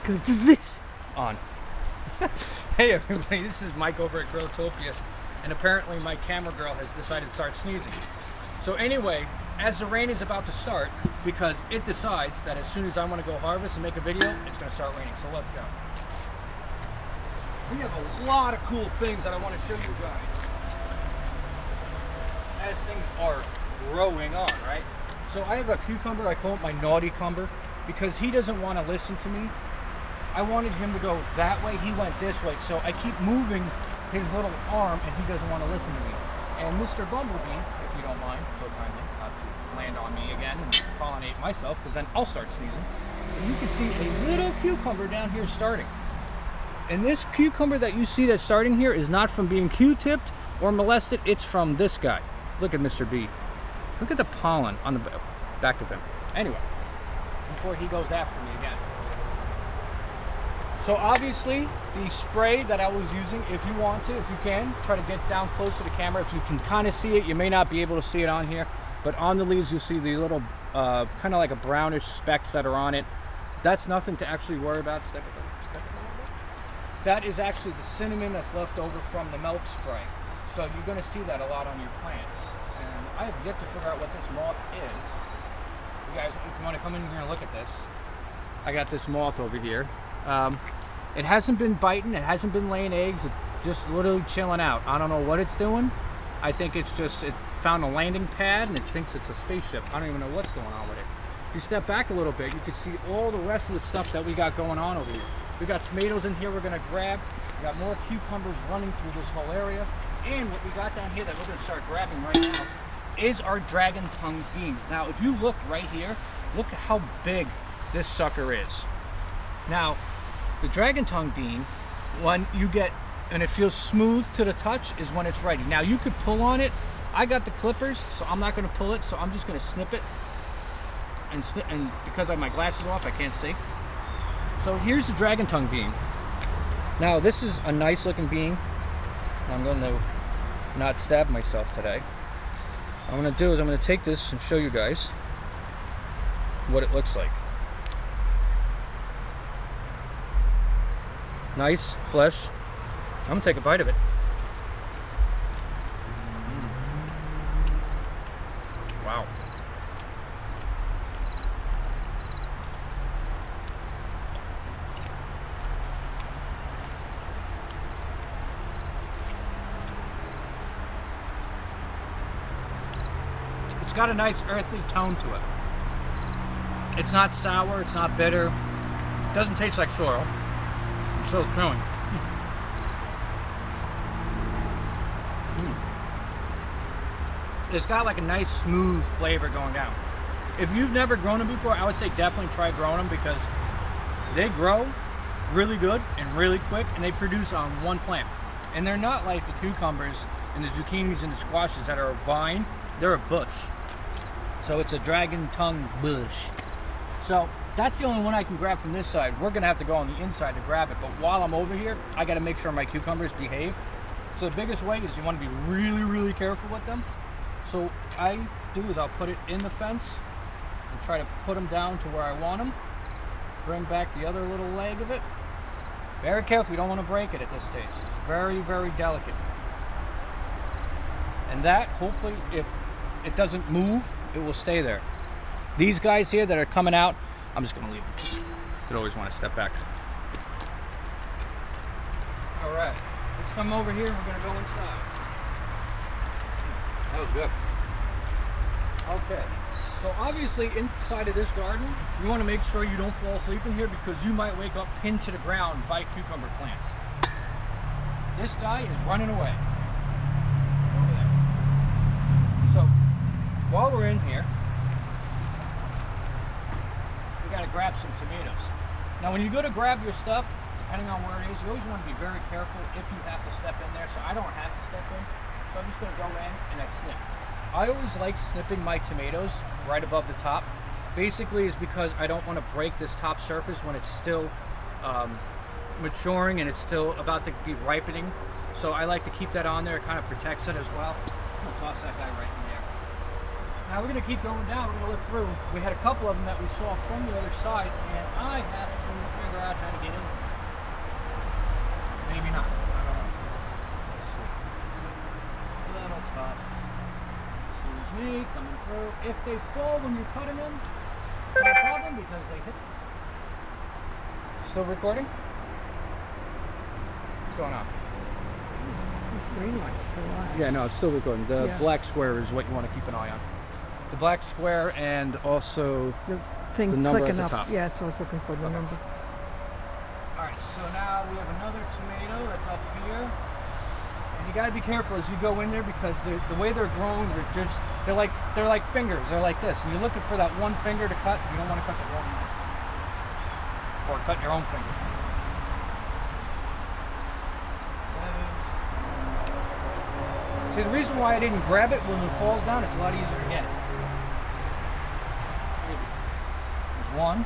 good this on. Hey everybody, this is Mike over at Growtopia, and apparently my camera girl has decided to start sneezing. So anyway, as the rain is about to start, because it decides that as soon as I want to go harvest and make a video, it's going to start raining. So let's go. We have a lot of cool things that I want to show you guys as things are growing on, right? So I have a cucumber, I call it my naughty cumber, because he doesn't want to listen to me. I wanted him to go that way, he went this way, so I keep moving his little arm and he doesn't want to listen to me. And Mr. Bumblebee, if you don't mind, so kindly, not to land on me again and pollinate myself, because then I'll start sneezing. And you can see a little cucumber down here starting. And this cucumber that you see that's starting here is not from being Q-tipped or molested, it's from this guy. Look at Mr. B. Look at the pollen on the back of him. Anyway, before he goes after me again. So obviously, the spray that I was using, if you want to, if you can, try to get down close to the camera. If you can kind of see it, you may not be able to see it on here, but on the leaves you'll see the little, kind of like a brownish specks that are on it. That's nothing to actually worry about. Step it a little bit. That is actually the cinnamon that's left over from the milk spray. So you're going to see that a lot on your plants. And I have yet to figure out what this moth is. You guys, if you want to come in here and look at this, I got this moth over here. It hasn't been biting, it hasn't been laying eggs, it's just literally chilling out. I don't know what it's doing. I think it's just, it found a landing pad and it thinks it's a spaceship. I don't even know what's going on with it. If you step back a little bit, you can see all the rest of the stuff that we got going on over here. We got tomatoes in here we're going to grab. We got more cucumbers running through this whole area. And what we got down here that we're going to start grabbing right now is our dragon tongue beans. Now, if you look right here, look at how big this sucker is. Now, the dragon tongue bean, when you get, and it feels smooth to the touch, is when it's ready. Now, you could pull on it. I got the clippers, so I'm not going to pull it, so I'm just going to snip it. And because I have my glasses off, I can't see. So here's the dragon tongue bean. Now, this is a nice looking bean. I'm going to not stab myself today. What I'm going to do is I'm going to take this and show you guys what it looks like. Nice flesh. I'm going to take a bite of it. Wow. It's got a nice earthy tone to it. It's not sour, it's not bitter. It doesn't taste like soil. It's so chewing. It's got like a nice smooth flavor going down. If you've never grown them before, I would say definitely try growing them, because they grow really good and really quick, and they produce on one plant. And they're not like the cucumbers and the zucchinis and the squashes that are a vine. They're a bush. So it's a dragon tongue bush. So that's the only one I can grab from this side. We're gonna have to go on the inside to grab it, but while I'm over here, I gotta make sure my cucumbers behave. So the biggest way is you wanna be really, really careful with them. So what I do is I'll put it in the fence and try to put them down to where I want them. Bring back the other little leg of it. Very careful, you don't wanna break it at this stage. It's very, very delicate. And that, hopefully, if it doesn't move, it will stay there. These guys here that are coming out, I'm just gonna leave them. Could always want to step back. All right, let's come over here. We're gonna go inside. That was good. Okay, so obviously inside of this garden, you want to make sure you don't fall asleep in here, because you might wake up pinned to the ground by cucumber plants. This guy is running away. Over there. So while we're in here, we got to grab some tomatoes. Now when you go to grab your stuff, depending on where it is, you always want to be very careful if you have to step in there. So I don't have to step in, so I'm just going to go in and I snip. I always like snipping my tomatoes right above the top. Basically is because I don't want to break this top surface when it's still maturing and it's still about to be ripening. So I like to keep that on there. It kind of protects it as well. I'm going to toss that guy right in there. Now we're going to keep going down. We're going to look through. We had a couple of them that we saw from the other side, and I have to figure out how to get they fall when you're cutting them, it's no problem because they hit. Still recording? What's going on? Green light for a while. Yeah, no, it's still recording. The black square is what you want to keep an eye on. The black square and also The thing the number clicking at the up. top. Yeah, it's what I was looking for, the number. Alright, so now we have another tomato that's up here. And you gotta be careful as you go in there because the way they're grown, they're like fingers. They're like this. And you're looking for that one finger to cut. You don't want to cut the wrong one. Or cut your own finger. See, the reason why I didn't grab it when it falls down, it's a lot easier to get. There's one.